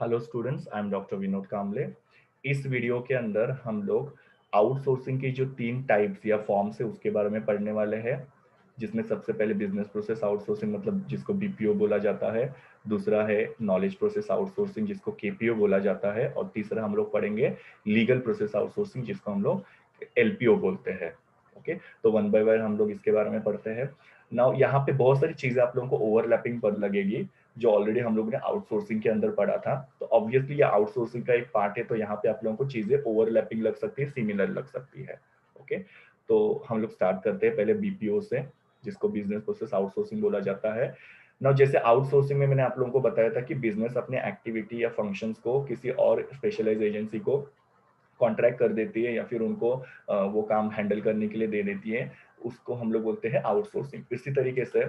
Hello students, I am doctor Vinod Kamle. इस video के अंदर हम लोग आउटसोर्सिंग की जो तीन टाइप्स या फॉर्म्स है उसके बारे में पढ़ने वाले हैं, जिसमें सबसे पहले बिजनेस प्रोसेस आउटसोर्सिंग मतलब जिसको बीपीओ बोला जाता है। दूसरा है नॉलेज प्रोसेस आउटसोर्सिंग जिसको केपीओ बोला जाता है। और तीसरा हम लोग पढ़ेंगे लीगल प्रोसेस आउटसोर्सिंग जिसको हम लोग एलपीओ बोलते हैं। ओके, तो वन बाय वन हम लोग इसके बारे में पढ़ते हैं। नाउ यहाँ पे बहुत सारी चीजें आप लोगों को ओवरलैपिंग पर लगेगी जो ऑलरेडी हम लोग ने आउटसोर्सिंग के अंदर पढ़ा था। तो ऑब्वियसली ये आउटसोर्सिंग का एक पार्ट है, तो यहाँ पे आप लोगों को चीजें ओवरलैपिंग लग सकती है, सिमिलर लग सकती है। ओके, तो हम लोग स्टार्ट करते हैं पहले बीपीओ से, जिसको बिजनेस प्रोसेस आउटसोर्सिंग बोला जाता है। ना जैसे आउटसोर्सिंग में मैंने आप लोगों को बताया था कि बिजनेस अपने एक्टिविटी या फंक्शंस को किसी और स्पेशलाइज एजेंसी को कॉन्ट्रैक्ट कर देती है या फिर उनको वो काम हैंडल करने के लिए दे देती है, उसको हम लोग बोलते हैं आउटसोर्सिंग। इसी तरीके से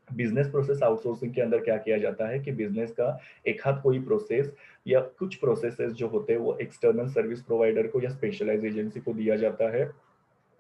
बिजनेस प्रोसेस आउटसोर्सिंग के अंदर क्या किया जाता है कि बिजनेस का एक हाथ कोई प्रोसेस या कुछ प्रोसेसेस जो होते हैं वो एक्सटर्नल सर्विस प्रोवाइडर को या स्पेशलाइज एजेंसी को दिया जाता है,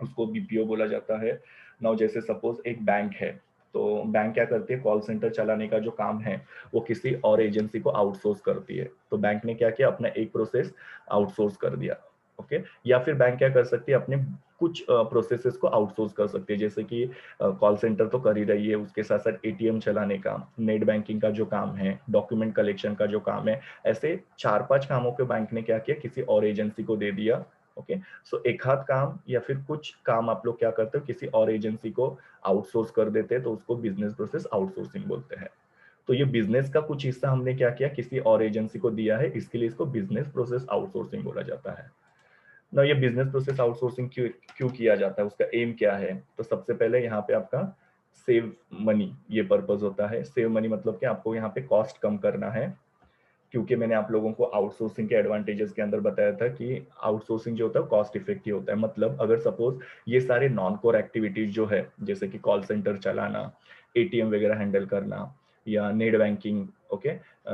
उसको बीपीओ बोला जाता है। नाउ जैसे सपोज एक बैंक है, तो बैंक क्या करती है, कॉल सेंटर चलाने का जो काम है वो किसी और एजेंसी को आउटसोर्स करती है। तो बैंक ने क्या किया, अपना एक प्रोसेस आउटसोर्स कर दिया। ओके, या फिर बैंक क्या कर सकती है, अपने कुछ प्रोसेसेस को आउटसोर्स कर सकती है, जैसे कि कॉल सेंटर तो कर ही रही है, उसके साथ साथ एटीएम चलाने का, नेट बैंकिंग का जो काम है, डॉक्यूमेंट कलेक्शन का जो काम है, ऐसे चार पांच कामों के बैंक ने क्या किया, किसी और एजेंसी को दे दिया। ओके, सो एक हाथ काम या फिर कुछ काम आप लोग क्या करते हो, किसी और एजेंसी को आउटसोर्स कर देते हैं, तो उसको बिजनेस प्रोसेस आउटसोर्सिंग बोलते हैं। तो ये बिजनेस का कुछ हिस्सा हमने क्या किया, किसी और एजेंसी को दिया है, इसके लिए इसको बिजनेस प्रोसेस आउटसोर्सिंग बोला जाता है। ना ये बिजनेस प्रोसेस आउटसोर्सिंग क्यों क्यों किया जाता है, उसका एम क्या है? तो सबसे पहले यहाँ पे आपका सेव मनी ये पर्पज होता है। सेव मनी मतलब कि आपको यहाँ पे कॉस्ट कम करना है, क्योंकि मैंने आप लोगों को आउटसोर्सिंग के एडवांटेजेस के अंदर बताया था कि आउटसोर्सिंग जो होता है कॉस्ट इफेक्टिव होता है। मतलब अगर सपोज ये सारे नॉन कोर एक्टिविटीज जो है, जैसे कि कॉल सेंटर चलाना, एटीएम वगैरह हैंडल करना, या नेट बैंकिंग, ओके,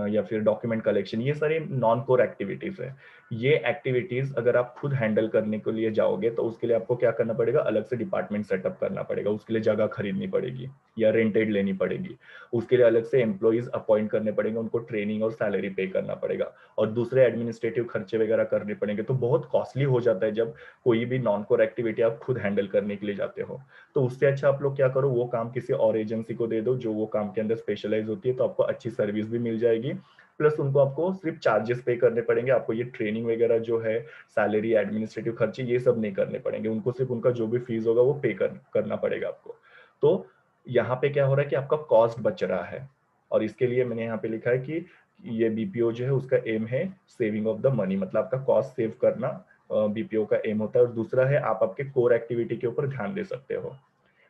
या फिर डॉक्यूमेंट कलेक्शन, ये सारे नॉन कोर एक्टिविटीज है। ये एक्टिविटीज अगर आप खुद हैंडल करने के लिए जाओगे तो उसके लिए आपको क्या करना पड़ेगा, अलग से डिपार्टमेंट सेटअप करना पड़ेगा, उसके लिए जगह खरीदनी पड़ेगी या रेंटेड लेनी पड़ेगी, उसके लिए अलग से एम्प्लॉइज अपॉइंट करने पड़ेंगे, उनको ट्रेनिंग और सैलरी पे करना पड़ेगा, और दूसरे एडमिनिस्ट्रेटिव खर्चे वगैरह करने पड़ेंगे। तो बहुत कॉस्टली हो जाता है जब कोई भी नॉन कोर एक्टिविटी आप खुद हैंडल करने के लिए जाते हो। तो उससे अच्छा आप लोग क्या करो, वो काम किसी और एजेंसी को दे दो जो वो काम के अंदर स्पेशलाइज होती है, तो आपको अच्छी सर्विस भी मिल जाएगी, प्लस उनको आपको सिर्फ चार्जेस पे करने पड़ेंगे। आपको ये ट्रेनिंग वगैरह जो है, सैलरी, एडमिनिस्ट्रेटिव खर्चे, ये सब नहीं करने पड़ेंगे, उनको सिर्फ उनका जो भी फीस होगा वो करना पड़ेगा आपको। तो यहाँ पे क्या हो रहा है कि आपका कॉस्ट बच रहा है, और इसके लिए मैंने यहाँ पे लिखा है कि ये बीपीओ जो है उसका एम है सेविंग ऑफ द मनी, मतलब आपका कॉस्ट सेव करना बीपीओ का एम होता है। और दूसरा है आप आपके कोर एक्टिविटी के ऊपर ध्यान दे सकते हो,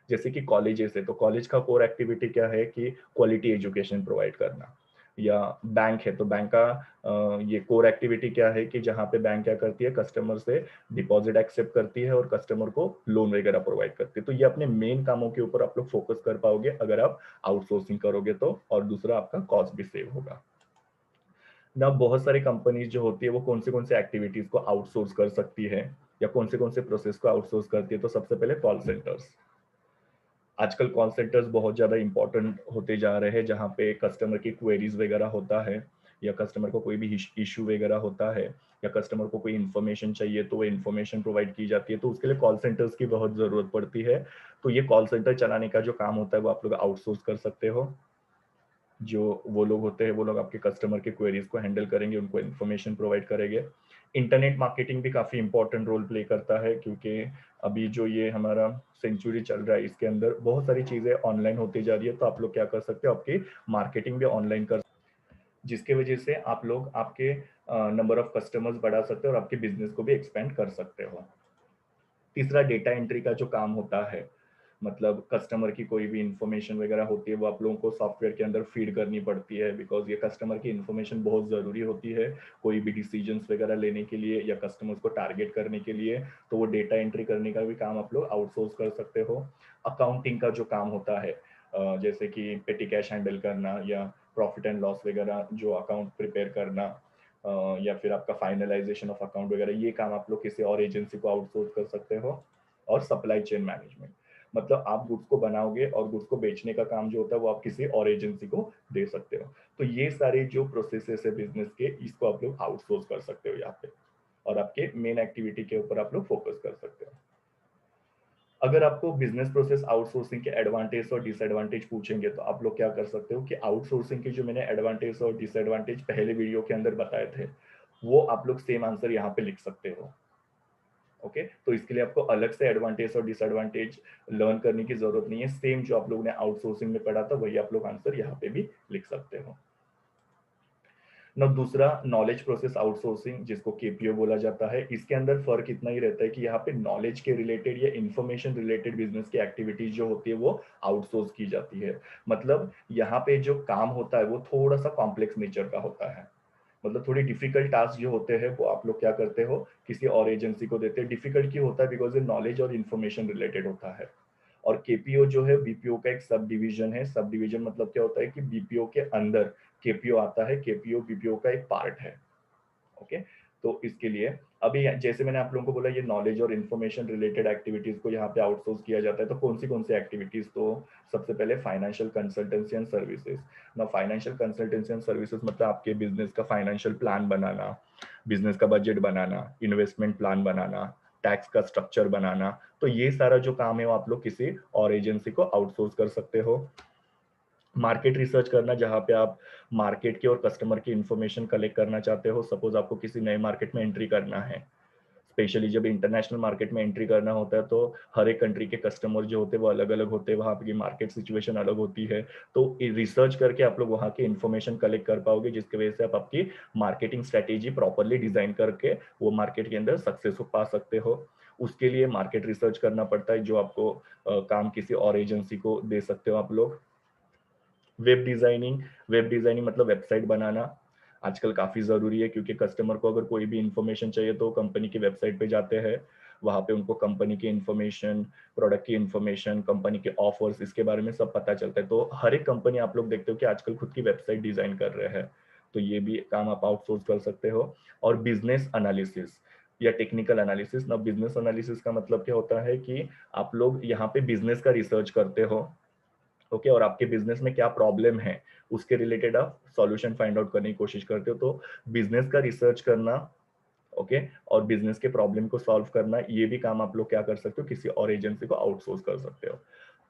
जैसे कि कॉलेजेस है तो कॉलेज का कोर एक्टिविटी क्या है कि क्वालिटी एजुकेशन प्रोवाइड करना, या बैंक है तो बैंक का ये कोर एक्टिविटी क्या है कि जहाँ पे बैंक क्या करती है, कस्टमर से डिपॉजिट एक्सेप्ट करती है और कस्टमर को लोन वगैरह प्रोवाइड करती है। तो ये अपने मेन कामों के ऊपर आप लोग फोकस कर पाओगे अगर आप आउटसोर्सिंग करोगे तो, और दूसरा आपका कॉस्ट भी सेव होगा ना। बहुत सारी कंपनीज जो होती है वो कौन से एक्टिविटीज को आउटसोर्स कर सकती है या कौन से प्रोसेस को आउटसोर्स करती है, तो सबसे पहले कॉल सेंटर्स। आजकल कॉल सेंटर्स बहुत ज़्यादा इंपॉर्टेंट होते जा रहे हैं, जहाँ पे कस्टमर की क्वेरीज वगैरह होता है, या कस्टमर को कोई भी इशू वगैरह होता है, या कस्टमर को कोई इन्फॉर्मेशन चाहिए तो वो इन्फॉर्मेशन प्रोवाइड की जाती है, तो उसके लिए कॉल सेंटर्स की बहुत ज़रूरत पड़ती है। तो ये कॉल सेंटर चलाने का जो काम होता है वो आप लोग आउटसोर्स कर सकते हो। जो वो लोग होते हैं वो लोग आपके कस्टमर के क्वेरीज को हैंडल करेंगे, उनको इन्फॉर्मेशन प्रोवाइड करेंगे। इंटरनेट मार्केटिंग भी काफ़ी इंपॉर्टेंट रोल प्ले करता है, क्योंकि अभी जो ये हमारा सेंचुरी चल रहा है इसके अंदर बहुत सारी चीज़ें ऑनलाइन होती जा रही है, तो आप लोग क्या कर सकते हो, आपकी मार्केटिंग भी ऑनलाइन कर, जिसके वजह से आप लोग आपके नंबर ऑफ कस्टमर्स बढ़ा सकते हो और आपके बिजनेस को भी एक्सपेंड कर सकते हो। तीसरा डेटा एंट्री का जो काम होता है, मतलब कस्टमर की कोई भी इंफॉर्मेशन वगैरह होती है वो आप लोगों को सॉफ्टवेयर के अंदर फीड करनी पड़ती है, बिकॉज ये कस्टमर की इंफॉर्मेशन बहुत ज़रूरी होती है कोई भी डिसीजंस वगैरह लेने के लिए या कस्टमर्स को टारगेट करने के लिए। तो वो डेटा एंट्री करने का भी काम आप लोग आउटसोर्स कर सकते हो। अकाउंटिंग का जो काम होता है, जैसे कि पेटी कैश हैंडल करना या प्रॉफिट एंड लॉस वगैरह जो अकाउंट प्रिपेयर करना, या फिर आपका फाइनलाइजेशन ऑफ अकाउंट वगैरह, ये काम आप लोग किसी और एजेंसी को आउटसोर्स कर सकते हो। और सप्लाई चेन मैनेजमेंट, मतलब आप गुड्स को बनाओगे और गुड्स को बेचने का काम जो होता है वो आप किसी और एजेंसी को दे सकते हो। तो ये सारे जो प्रोसेसेस है बिजनेस के, इसको आप लोग आउटसोर्स कर सकते हो यहाँ पे, और आपके मेन एक्टिविटी के ऊपर आप लोग फोकस कर सकते हो। अगर आपको बिजनेस प्रोसेस आउटसोर्सिंग के एडवांटेज और डिसएडवांटेज पूछेंगे तो आप लोग क्या कर सकते हो कि आउटसोर्सिंग के जो मैंने एडवांटेज और डिसएडवांटेज पहले वीडियो के अंदर बताए थे, वो आप लोग सेम आंसर यहाँ पे लिख सकते हो। ओके, तो इसके लिए आपको अलग से एडवांटेज और डिसएडवांटेज लर्न करने की जरूरत नहीं है, सेम जो आप लोगों ने आउटसोर्सिंग में पढ़ा था वही आप लोग आंसर यहाँ पे भी लिख सकते हो। ना दूसरा नॉलेज प्रोसेस आउटसोर्सिंग, जिसको केपीओ बोला जाता है, इसके अंदर फर्क इतना ही रहता है कि यहाँ पे नॉलेज के रिलेटेड या इंफॉर्मेशन रिलेटेड बिजनेस की एक्टिविटीज जो होती है वो आउटसोर्स की जाती है। मतलब यहाँ पे जो काम होता है वो थोड़ा सा कॉम्प्लेक्स नेचर का होता है, मतलब थोड़ी डिफिकल्ट टास्क जो होते हैं वो आप लोग क्या करते हो, किसी और एजेंसी को देते हैं। डिफिकल्ट क्यों होता है? बिकॉज ये नॉलेज और इन्फॉर्मेशन रिलेटेड होता है। और केपीओ जो है बीपीओ का एक सब डिवीजन है। सब डिवीजन मतलब क्या होता है कि बीपीओ के अंदर केपीओ आता है, केपीओ बीपीओ का एक पार्ट है। ओके, तो इसके लिए अभी जैसे मैंने आप लोगों को बोला ये नॉलेज और इन्फॉर्मेशन रिलेटेड एक्टिविटीज को यहाँ पे आउटसोर्स किया जाता है, तो कौन सी एक्टिविटीज? तो सबसे पहले फाइनेंशियल कंसल्टेंसी एंड सर्विसेज। ना फाइनेंशियल कंसल्टेंसी एंड सर्विसेज मतलब आपके बिजनेस का फाइनेंशियल प्लान बनाना, बिजनेस का बजट बनाना, इन्वेस्टमेंट प्लान बनाना, टैक्स का स्ट्रक्चर बनाना, तो ये सारा जो काम है वो आप लोग किसी और एजेंसी को आउटसोर्स कर सकते हो। मार्केट रिसर्च करना, जहाँ पे आप मार्केट के और कस्टमर की इंफॉर्मेशन कलेक्ट करना चाहते हो। सपोज आपको किसी नए मार्केट में एंट्री करना है, स्पेशली जब इंटरनेशनल मार्केट में एंट्री करना होता है तो हर एक कंट्री के कस्टमर जो होते हैं वो अलग अलग होते हैं, वहाँ की मार्केट सिचुएशन अलग होती है। तो रिसर्च करके आप लोग वहाँ की इंफॉर्मेशन कलेक्ट कर पाओगे, जिसकी वजह से आप आपकी मार्केटिंग स्ट्रेटेजी प्रॉपरली डिजाइन करके वो मार्केट के अंदर सक्सेस पा सकते हो। उसके लिए मार्केट रिसर्च करना पड़ता है, जो आपको काम किसी और एजेंसी को दे सकते हो आप लोग। वेब डिजाइनिंग मतलब वेबसाइट बनाना आजकल काफी जरूरी है, क्योंकि कस्टमर को अगर कोई भी इंफॉर्मेशन चाहिए तो कंपनी की वेबसाइट पे जाते हैं, वहां पे उनको कंपनी की इंफॉर्मेशन, प्रोडक्ट की इंफॉर्मेशन, कंपनी के ऑफर्स, इसके बारे में सब पता चलता है। तो हर एक कंपनी आप लोग देखते हो कि आजकल खुद की वेबसाइट डिजाइन कर रहे हैं, तो ये भी काम आप आउटसोर्स कर सकते हो। और बिजनेस एनालिसिस या टेक्निकल एनालिसिस। ना बिजनेस एनालिसिस का मतलब क्या होता है कि आप लोग यहाँ पे बिजनेस का रिसर्च करते हो, ओके, और आपके बिजनेस में क्या प्रॉब्लम है उसके रिलेटेड आप सॉल्यूशन फाइंड आउट करने की कोशिश करते हो। तो बिजनेस का रिसर्च करना, ओके, और बिजनेस के प्रॉब्लम को सॉल्व करना, ये भी काम आप लोग क्या कर सकते हो, किसी और एजेंसी को आउटसोर्स कर सकते हो।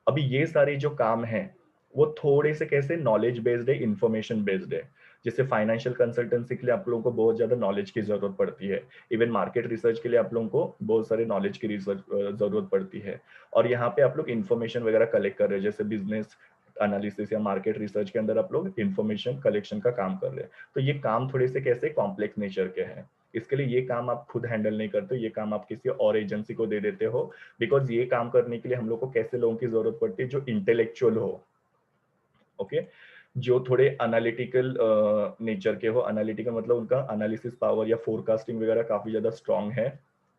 अभी ये सारे जो काम हैं वो थोड़े से कैसे नॉलेज बेस्ड है, इंफॉर्मेशन बेस्ड है। जैसे फाइनेंशियल कंसल्टेंसी के लिए आप लोगों को बहुत ज्यादा नॉलेज की जरूरत पड़ती है, इवन मार्केट रिसर्च के लिए आप लोगों को बहुत सारे नॉलेज की रिसर्च जरूरत पड़ती है। और यहाँ पे आप लोग इन्फॉर्मेशन वगैरह कलेक्ट कर रहे हैं, जैसे बिजनेस एनालिसिस या मार्केट रिसर्च के अंदर आप लोग इन्फॉर्मेशन कलेक्शन का काम कर रहे हैं। तो ये काम थोड़े से कैसे कॉम्प्लेक्स नेचर के हैं, इसके लिए ये काम आप खुद हैंडल नहीं करते, ये काम आप किसी और एजेंसी को दे देते हो। बिकॉज ये काम करने के लिए हम लोग को कैसे लोगों की जरूरत पड़ती है, जो इंटेलेक्चुअल हो, ओके, जो थोड़े एनालिटिकल नेचर के हो। एनालिटिकल मतलब उनका एनालिसिस पावर या फोरकास्टिंग वगैरह काफी ज्यादा स्ट्रांग है।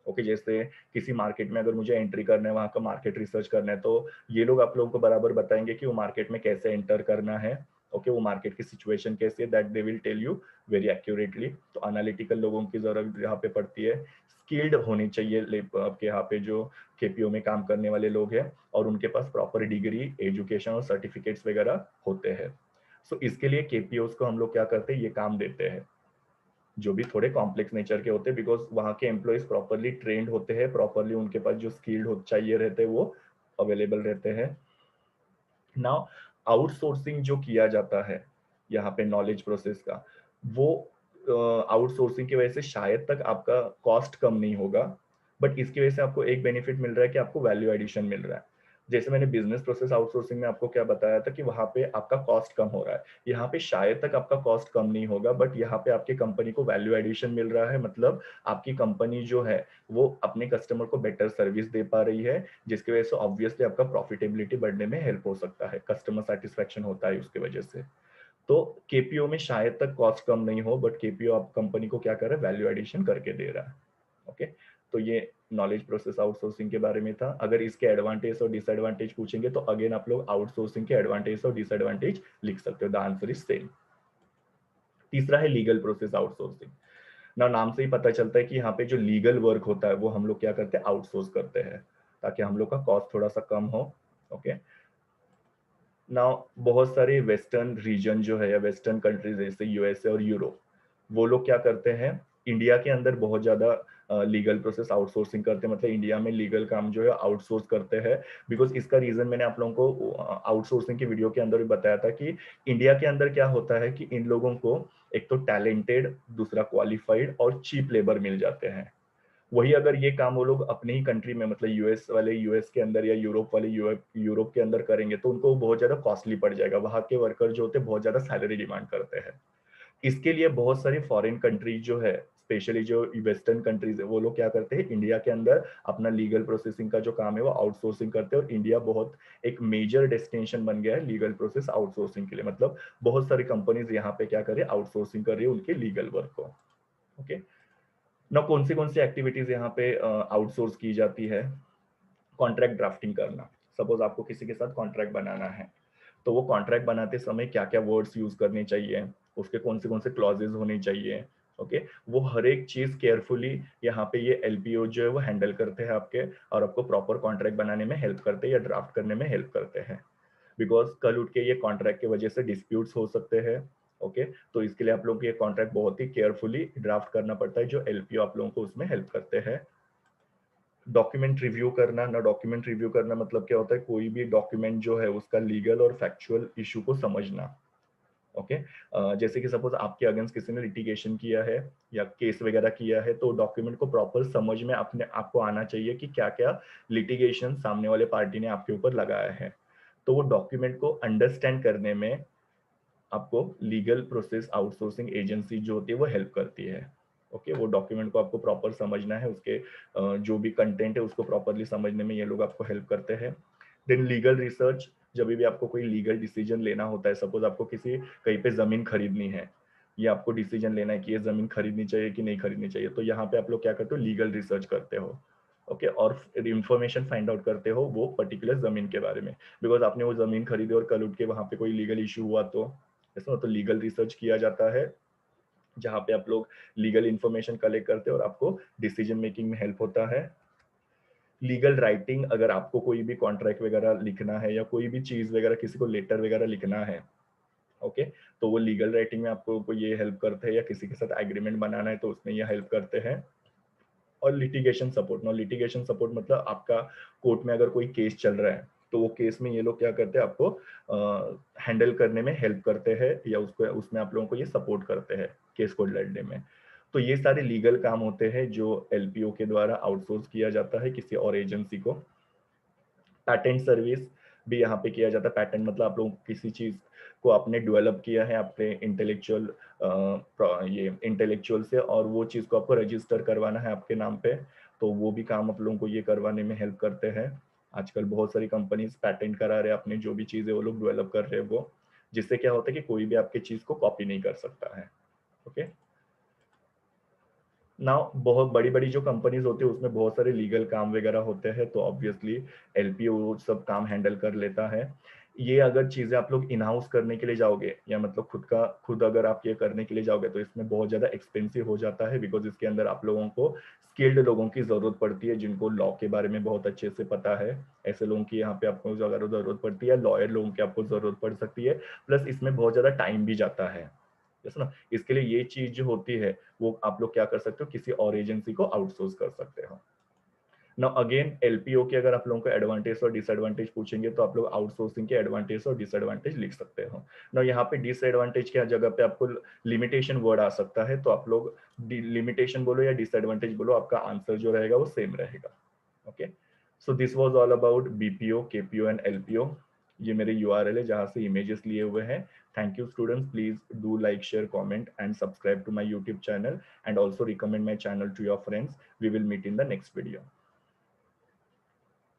ओके, जैसे किसी मार्केट में अगर मुझे एंट्री करना है, वहाँ का मार्केट रिसर्च करना है, तो ये लोग आप लोगों को बराबर बताएंगे कि वो मार्केट में कैसे एंटर करना है। ओके, वो मार्केट की सिचुएशन कैसी है, that they will tell you very accurately. तो एनालिटिकल लोगों की जरूरत यहाँ पे पड़ती है। स्किल्ड होनी चाहिए आपके यहाँ पे जो केपीओ में काम करने वाले लोग हैं, और उनके पास प्रॉपर डिग्री, एजुकेशन और सर्टिफिकेट्स वगैरह होते हैं। सो इसके लिए केपीओस को हम लोग क्या करते हैं, ये काम देते हैं, जो भी थोड़े कॉम्प्लेक्स नेचर के होते हैं, बिकॉज वहाँ के एम्प्लॉयज प्रॉपरली ट्रेंड होते हैं, प्रॉपरली उनके पास जो स्किल्ड हो चाहिए रहते हैं वो अवेलेबल रहते हैं। नाउ आउटसोर्सिंग जो किया जाता है यहाँ पे नॉलेज प्रोसेस का, वो आउटसोर्सिंग की वजह से शायद तक आपका कॉस्ट कम नहीं होगा, बट इसकी वजह से आपको एक बेनिफिट मिल रहा है कि आपको वैल्यू एडिशन मिल रहा है। जैसे मैंने बिजनेस प्रोसेस आउटसोर्सिंग में आपको क्या बताया था कि वहां पे आपका कॉस्ट कम हो रहा है, यहाँ पे शायद तक आपका कॉस्ट कम नहीं होगा, बट यहाँ पे आपकी कंपनी को वैल्यू एडिशन मिल रहा है। मतलब आपकी कंपनी जो है वो अपने कस्टमर को बेटर सर्विस दे पा रही है, जिसकी वजह से ऑब्वियसली आपका प्रॉफिटेबिलिटी बढ़ने में हेल्प हो सकता है, कस्टमर सेटिस्फेक्शन होता है उसकी वजह से। तो केपीओ में शायद तक कॉस्ट कम नहीं हो, बट केपीओ आप कंपनी को क्या कर रहा है, वैल्यू एडिशन करके दे रहा है। ओके, तो ये नॉलेज प्रोसेस आउटसोर्सिंग के बारे में था। अगर इसके एडवांटेज और डिसएडवांटेज पूछेंगे तो अगेन आप लोग आउटसोर्सिंग के एडवांटेज और डिसएडवांटेज लिख सकते हो, द आंसर इज सेम। तीसरा है लीगल प्रोसेस आउटसोर्सिंग। ना नाम से ही पता चलता है कि यहाँ पे जो लीगल वर्क होता है वो हम लोग क्या करते हैं, आउटसोर्स करते हैं, ताकि हम लोग का कॉस्ट थोड़ा सा कम हो। ओके, नाउ बहुत सारे वेस्टर्न रीजन जो है या वेस्टर्न कंट्रीज जैसे यूएसए और यूरोप, वो लोग क्या करते हैं, इंडिया के अंदर बहुत ज्यादा लीगल प्रोसेस आउटसोर्सिंग करते हैं, मतलब इंडिया में लीगल काम जो है आउटसोर्स करते हैं। बिकॉज इसका रीजन मैंने आप लोगों को आउटसोर्सिंग की वीडियो के अंदर भी बताया था कि इंडिया के अंदर क्या होता है कि इन लोगों को एक तो टैलेंटेड, दूसरा क्वालिफाइड और चीप लेबर मिल जाते हैं। वही अगर ये काम वो लोग अपने ही कंट्री में, मतलब यूएस वाले यूएस के अंदर या यूरोप वाले यूरोप के अंदर करेंगे तो उनको बहुत ज्यादा कॉस्टली पड़ जाएगा। वहां के वर्कर जो होते हैं बहुत ज्यादा सैलरी डिमांड करते हैं। इसके लिए बहुत सारी फॉरेन कंट्रीज जो है, स्पेशली जो वेस्टर्न कंट्रीज है, वो लोग क्या करते हैं, इंडिया के अंदर अपना लीगल प्रोसेसिंग का जो काम है वो आउटसोर्सिंग करते हैं। और इंडिया बहुत एक मेजर डेस्टिनेशन बन गया है लीगल प्रोसेस आउटसोर्सिंग के लिए। मतलब बहुत सारी कंपनीज यहाँ पे क्या कर रही है, आउटसोर्सिंग कर रही है उनके लीगल वर्क को। ओके, ना कौन सी एक्टिविटीज यहाँ पे आउटसोर्स की जाती है? कॉन्ट्रैक्ट ड्राफ्टिंग करना। सपोज आपको किसी के साथ कॉन्ट्रैक्ट बनाना है, तो वो कॉन्ट्रैक्ट बनाते समय क्या क्या वर्ड्स यूज करने चाहिए, उसके कौन से क्लॉजेज होने चाहिए, ओके, वो हर एक चीज केयरफुली यहाँ पे ये एलपीओ जो है वो हैंडल करते हैं आपके, और आपको प्रॉपर कॉन्ट्रैक्ट बनाने में हेल्प करते हैं या ड्राफ्ट करने में हेल्प करते हैं। बिकॉज कल उठ के ये कॉन्ट्रैक्ट की वजह से डिस्प्यूट्स हो सकते हैं। ओके, तो इसके लिए आप लोगों को ये कॉन्ट्रैक्ट बहुत ही केयरफुली ड्राफ्ट करना पड़ता है, जो एलपीओ आप लोगों को उसमें हेल्प करते हैं। डॉक्यूमेंट रिव्यू करना ना, डॉक्यूमेंट रिव्यू करना मतलब क्या होता है, कोई भी डॉक्यूमेंट जो है उसका लीगल और फैक्चुअल इशू को समझना। ओके, जैसे कि सपोज आपके अगेंस्ट किसी ने लिटिगेशन किया है या केस वगैरह किया है, तो डॉक्यूमेंट को प्रॉपर समझ में अपने आपको आना चाहिए कि क्या क्या लिटिगेशन सामने वाले पार्टी ने आपके ऊपर लगाया है। तो वो डॉक्यूमेंट को अंडरस्टैंड करने में आपको लीगल प्रोसेस आउटसोर्सिंग एजेंसी जो होती है वो हेल्प करती है। ओके, वो डॉक्यूमेंट को आपको प्रॉपर समझना है, उसके जो भी कंटेंट है उसको प्रॉपरली समझने में ये लोग आपको हेल्प करते हैं। देन लीगल रिसर्च, जब भी आपको कोई लीगल डिसीजन लेना होता है, सपोज आपको किसी कहीं पे जमीन खरीदनी है, या आपको डिसीजन लेना है कि ये जमीन खरीदनी चाहिए कि नहीं खरीदनी चाहिए, तो यहाँ पे आप लोग क्या करते हो, लीगल रिसर्च करते हो। ओके, और इंफॉर्मेशन फाइंड आउट करते हो वो पर्टिकुलर जमीन के बारे में। बिकॉज आपने वो जमीन खरीदी और कल उठ के वहां पे कोई लीगल इशू हुआ तो ऐसा, तो लीगल रिसर्च किया जाता है, जहाँ पे आप लोग लीगल इंफॉर्मेशन कलेक्ट करते हो और आपको डिसीजन मेकिंग में हेल्प होता है। लीगल राइटिंग, अगर आपको कोई भी कॉन्ट्रैक्ट वगैरह लिखना है या कोई भी चीज वगैरह, किसी को लेटर वगैरह लिखना है, ओके, तो वो लीगल राइटिंग में आपको को ये हेल्प करते हैं, या किसी के साथ एग्रीमेंट बनाना है तो उसमें ये हेल्प करते हैं। और litigation support, no litigation support मतलब आपका कोर्ट में अगर कोई केस चल रहा है, तो वो केस में ये लोग क्या करते हैं, आपको हैंडल करने में हेल्प करते हैं, या उसको उसमें आप लोगों को ये सपोर्ट करते हैं केस को लड़ने में। तो ये सारे लीगल काम होते हैं जो एलपीओ के द्वारा आउटसोर्स किया जाता है किसी और एजेंसी को। पैटेंट सर्विस भी यहाँ पे किया जाता है। पैटेंट मतलब आप लोग किसी चीज को आपने डेवलप किया है अपने इंटेलेक्चुअल ये इंटेलेक्चुअल से, और वो चीज को आपको रजिस्टर करवाना है आपके नाम पे, तो वो भी काम आप लोगों को ये करवाने में हेल्प करते हैं। आजकल बहुत सारी कंपनीज पैटेंट करा रहे हैं अपने जो भी चीजें वो लोग डेवलप कर रहे हैं वो, जिससे क्या होता है कि कोई भी आपकी चीज को कॉपी नहीं कर सकता है। ओके, ना बहुत बड़ी बड़ी जो कंपनीज होती है उसमें बहुत सारे लीगल काम वगैरह होते हैं, तो ऑब्वियसली एलपीओ सब काम हैंडल कर लेता है। ये अगर चीजें आप लोग इन हाउस करने के लिए जाओगे, या मतलब खुद अगर आप ये करने के लिए जाओगे, तो इसमें बहुत ज्यादा एक्सपेंसिव हो जाता है। बिकॉज इसके अंदर आप लोगों को स्किल्ड लोगों की जरूरत पड़ती है, जिनको लॉ के बारे में बहुत अच्छे से पता है। ऐसे लोगों की यहाँ पे आपको अगर जरूरत पड़ती है, लॉयर लोगों की आपको जरूरत पड़ सकती है। प्लस इसमें बहुत ज्यादा टाइम भी जाता है, जैसे ना, इसके लिए ये चीज जो होती है वो आप लोग क्या कर सकते हो, किसी और एजेंसी को आउटसोर्स कर सकते हो। ना अगेन एलपीओ के अगर आप लोगों को एडवांटेज और डिसएडवांटेज पूछेंगे, तो आप लोग आउटसोर्सिंग के एडवांटेज और डिसएडवांटेज लिख सकते हो ना। यहाँ पे डिसएडवांटेज की जगह पे आपको लिमिटेशन वर्ड आ सकता है, तो आप लोग लिमिटेशन बोलो या डिसएडवांटेज बोलो, आपका आंसर जो रहेगा वो सेम रहेगा। Okay, so this was all about BPO, KPO and LPO. ये मेरे यूआरएल है जहाँ से इमेजेस लिए हुए हैं। Thank you students, please do like, share, comment and subscribe to my YouTube channel, and also recommend my channel to your friends. We will meet in the next video.